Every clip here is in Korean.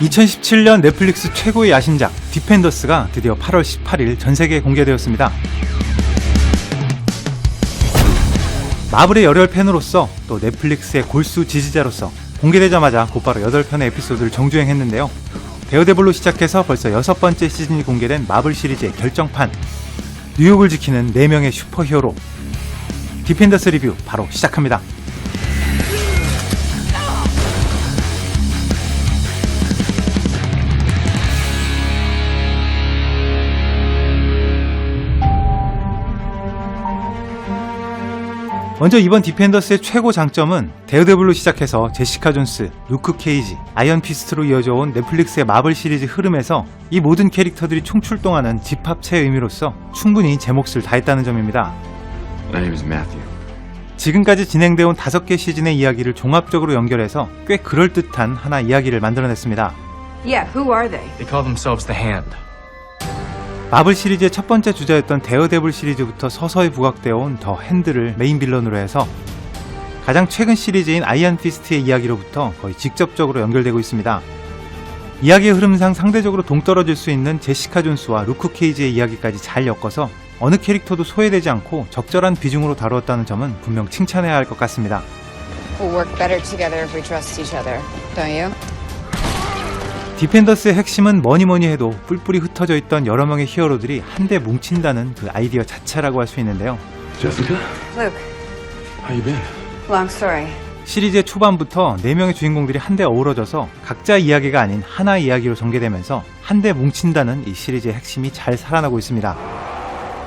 2017년 넷플릭스 최고의 야심작 디펜더스가 드디어 8월 18일 전세계에 공개되었습니다. 마블의 열혈 팬으로서 또 넷플릭스의 골수 지지자로서 공개되자마자 곧바로 8편의 에피소드를 정주행했는데요. 데어데블로 시작해서 벌써 6번째 시즌이 공개된 마블 시리즈의 결정판, 뉴욕을 지키는 4명의 슈퍼히어로, 디펜더스 리뷰 바로 시작합니다. 먼저 이번 디펜더스의 최고 장점은 데어데블로 시작해서 제시카 존스, 루크 케이지, 아이언 피스트로 이어져온 넷플릭스의 마블 시리즈 흐름에서 이 모든 캐릭터들이 총출동하는 집합체의 의미로서 충분히 제 몫을 다했다는 점입니다. My name is Matthew. 지금까지 진행되어 온 5개 시즌의 이야기를 종합적으로 연결해서 꽤 그럴듯한 하나 이야기를 만들어냈습니다. Yeah, who are they? They call themselves the Hand. 마블 시리즈의 첫 번째 주자였던 데어데블 시리즈부터 서서히 부각되어 온 더 핸드를 메인 빌런으로 해서 가장 최근 시리즈인 아이언 피스트의 이야기로부터 거의 직접적으로 연결되고 있습니다. 이야기의 흐름상 상대적으로 동떨어질 수 있는 제시카 존스와 루크 케이지의 이야기까지 잘 엮어서 어느 캐릭터도 소외되지 않고 적절한 비중으로 다루었다는 점은 분명 칭찬해야 할 것 같습니다. We'll work better together if we trust each other, don't you? 디펜더스의 핵심은 뭐니뭐니 해도 뿔뿔이 흩어져 있던 여러 명의 히어로들이 한데 뭉친다는 그 아이디어 자체라고 할 수 있는데요. Jessica? Luke, How you been? long story. 시리즈의 초반부터 4명의 주인공들이 한데 어우러져서 각자 이야기가 아닌 하나의 이야기로 전개되면서 한데 뭉친다는 이 시리즈의 핵심이 잘 살아나고 있습니다.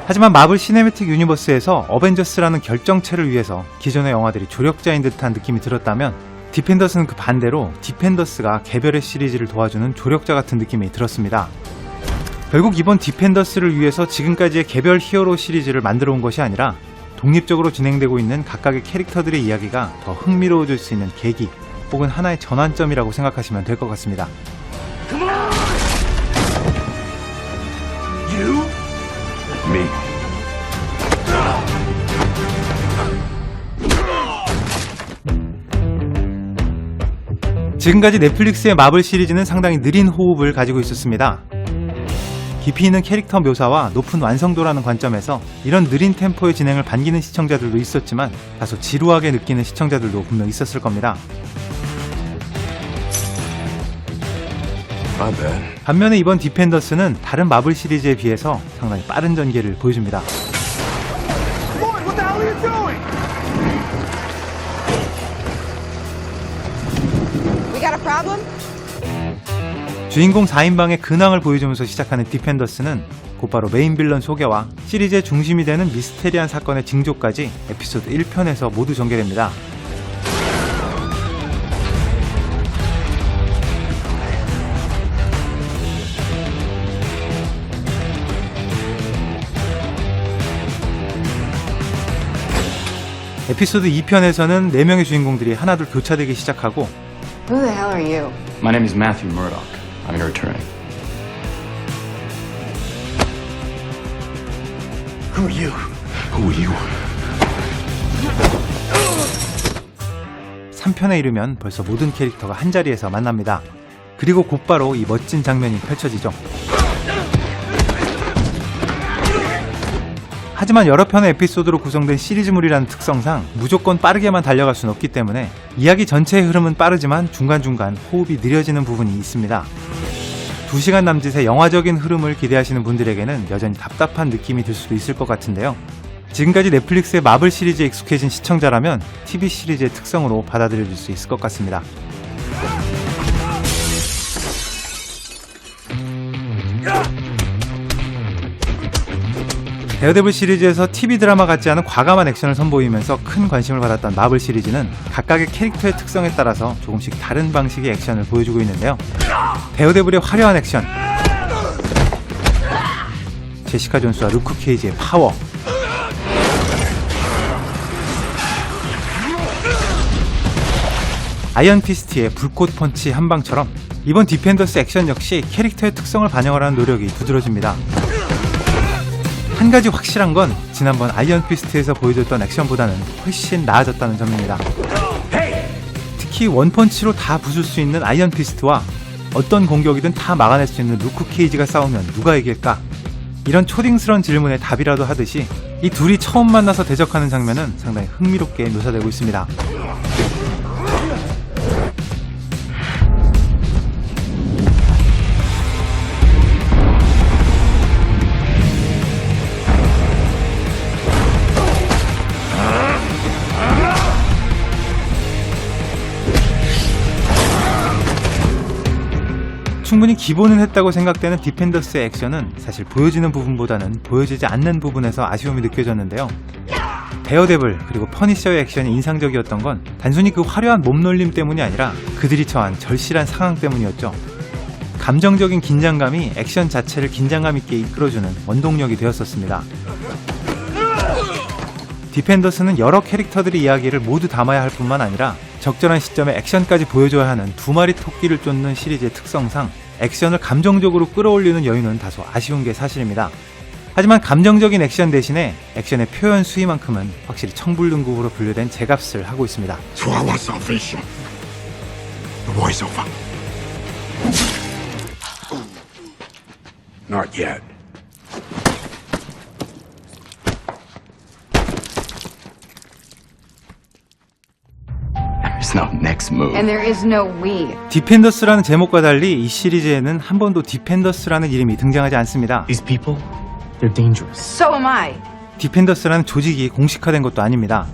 하지만 마블 시네매틱 유니버스에서 어벤져스라는 결정체를 위해서 기존의 영화들이 조력자인 듯한 느낌이 들었다면 디펜더스는 그 반대로 디펜더스가 개별의 시리즈를 도와주는 조력자 같은 느낌이 들었습니다. 결국 이번 디펜더스를 위해서 지금까지의 개별 히어로 시리즈를 만들어 온 것이 아니라 독립적으로 진행되고 있는 각각의 캐릭터들의 이야기가 더 흥미로워질 수 있는 계기 혹은 하나의 전환점이라고 생각하시면 될 것 같습니다. Me. 지금까지 넷플릭스의 마블 시리즈는 상당히 느린 호흡을 가지고 있었습니다. 깊이 있는 캐릭터 묘사와 높은 완성도라는 관점에서 이런 느린 템포의 진행을 반기는 시청자들도 있었지만 다소 지루하게 느끼는 시청자들도 분명 있었을 겁니다. My bad. 반면에 이번 디펜더스는 다른 마블 시리즈에 비해서 상당히 빠른 전개를 보여줍니다. We got a problem? 주인공 4인방의 근황을 보여주면서 시작하는 디펜더스는 곧바로 메인 빌런 소개와 시리즈의 중심이 되는 미스테리한 사건의 징조까지 에피소드 1편에서 모두 전개됩니다. 에피소드 2편에서는 4명의 주인공들이 하나둘 교차되기 시작하고 Who the hell are you? My name is Matthew Murdoch. I'm your attorney. Who are you? Who are you? 3편에 이르면 벌써 모든 캐릭터가 한자리에서 만납니다. 그리고 곧바로 이 멋진 장면이 펼쳐지죠. 하지만 여러 편의 에피소드로 구성된 시리즈물이라는 특성상 무조건 빠르게만 달려갈 수는 없기 때문에 이야기 전체의 흐름은 빠르지만 중간중간 호흡이 느려지는 부분이 있습니다. 2시간 남짓의 영화적인 흐름을 기대하시는 분들에게는 여전히 답답한 느낌이 들 수도 있을 것 같은데요. 지금까지 넷플릭스의 마블 시리즈에 익숙해진 시청자라면 TV 시리즈의 특성으로 받아들여질 수 있을 것 같습니다. 데어데블 시리즈에서 TV 드라마 같지 않은 과감한 액션을 선보이면서 큰 관심을 받았던 마블 시리즈는 각각의 캐릭터의 특성에 따라서 조금씩 다른 방식의 액션을 보여주고 있는데요. 데어데블의 화려한 액션, 제시카 존스와 루크 케이지의 파워, 아이언 피스트의 불꽃 펀치 한 방처럼 이번 디펜더스 액션 역시 캐릭터의 특성을 반영하라는 노력이 두드러집니다. 한 가지 확실한 건 지난번 아이언 피스트에서 보여줬던 액션보다는 훨씬 나아졌다는 점입니다. 특히 원펀치로 다 부술 수 있는 아이언 피스트와 어떤 공격이든 다 막아낼 수 있는 루크 케이지가 싸우면 누가 이길까? 이런 초딩스러운 질문에 답이라도 하듯이 이 둘이 처음 만나서 대적하는 장면은 상당히 흥미롭게 묘사되고 있습니다. 충분히 기본은 했다고 생각되는 디펜더스의 액션은 사실 보여지는 부분보다는 보여지지 않는 부분에서 아쉬움이 느껴졌는데요. 데어데블 그리고 퍼니셔의 액션이 인상적이었던 건 단순히 그 화려한 몸놀림 때문이 아니라 그들이 처한 절실한 상황 때문이었죠. 감정적인 긴장감이 액션 자체를 긴장감 있게 이끌어주는 원동력이 되었었습니다. 디펜더스는 여러 캐릭터들의 이야기를 모두 담아야 할 뿐만 아니라 적절한 시점에 액션까지 보여줘야 하는 두 마리 토끼를 쫓는 시리즈의 특성상 액션을 감정적으로 끌어올리는 여유는 다소 아쉬운 게 사실입니다. 하지만 감정적인 액션 대신에 액션의 표현 수위만큼은 확실히 청불능급으로 분류된 제값을 하고 있습니다. So I want salvation. The war's over. Not yet. There's no next move. And there is no we. 디펜더스라는 제목과 달리 이 시리즈에는 한 번도 디펜더스라는 이름이 등장하지 않습니다. These people, they're dangerous. So am I. 디펜더스라는 조직이 공식화된 것도 아닙니다.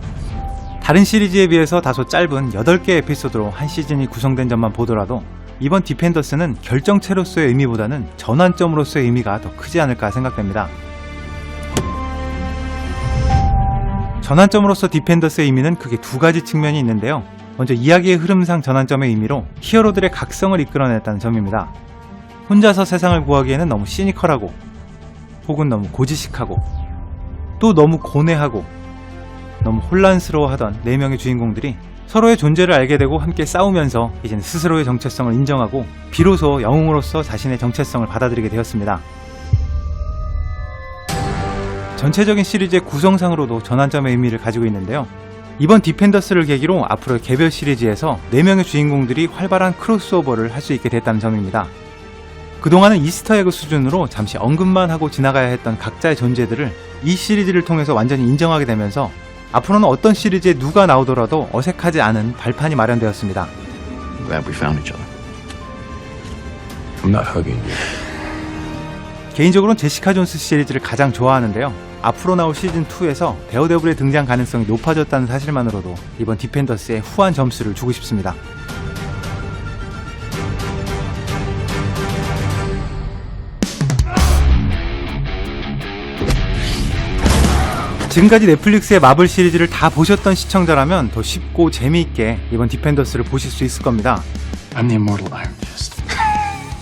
다른 시리즈에 비해서 다소 짧은 8개의 에피소드로 한 시즌이 구성된 점만 보더라도 이번 디펜더스는 결정체로서의 의미보다는 전환점으로서의 의미가 더 크지 않을까 생각됩니다. 전환점으로서 디펜더스의 의미는 크게 두 가지 측면이 있는데요. 먼저 이야기의 흐름상 전환점의 의미로 히어로들의 각성을 이끌어냈다는 점입니다. 혼자서 세상을 구하기에는 너무 시니컬하고 혹은 너무 고지식하고 또 너무 고뇌하고 너무 혼란스러워하던 4명의 주인공들이 서로의 존재를 알게 되고 함께 싸우면서 이제는 스스로의 정체성을 인정하고 비로소 영웅으로서 자신의 정체성을 받아들이게 되었습니다. 전체적인 시리즈의 구성상으로도 전환점의 의미를 가지고 있는데요. 이번 디펜더스를 계기로 앞으로 개별 시리즈에서 4명의 주인공들이 활발한 크로스오버를 할 수 있게 됐다는 점입니다. 그동안은 이스터에그 수준으로 잠시 언급만 하고 지나가야 했던 각자의 존재들을 이 시리즈를 통해서 완전히 인정하게 되면서 앞으로는 어떤 시리즈에 누가 나오더라도 어색하지 않은 발판이 마련되었습니다. Glad we found each other. I'm not hugging you. 개인적으로는 제시카 존스 시리즈를 가장 좋아하는데요. 앞으로 나올 시즌2에서 데어데블의 등장 가능성이 높아졌다는 사실만으로도 이번 디펜더스에 후한 점수를 주고 싶습니다. 지금까지 넷플릭스의 마블 시리즈를 다 보셨던 시청자라면 더 쉽고 재미있게 이번 디펜더스를 보실 수 있을 겁니다. I'm the immortal Iron Fist.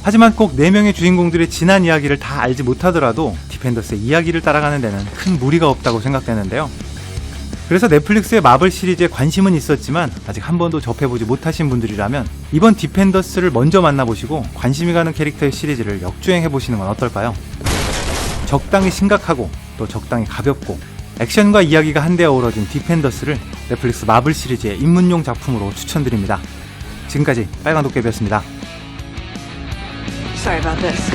하지만 꼭 4명의 주인공들의 지난 이야기를 다 알지 못하더라도 디펜더스의 이야기를 따라가는 데는 큰 무리가 없다고 생각되는데요. 그래서 넷플릭스의 마블 시리즈에 관심은 있었지만 아직 한 번도 접해보지 못하신 분들이라면 이번 디펜더스를 먼저 만나보시고 관심이 가는 캐릭터의 시리즈를 역주행해보시는 건 어떨까요? 적당히 심각하고 또 적당히 가볍고 액션과 이야기가 한데 어우러진 디펜더스를 넷플릭스 마블 시리즈의 입문용 작품으로 추천드립니다. 지금까지 빨간 도깨비였습니다. Sorry about this.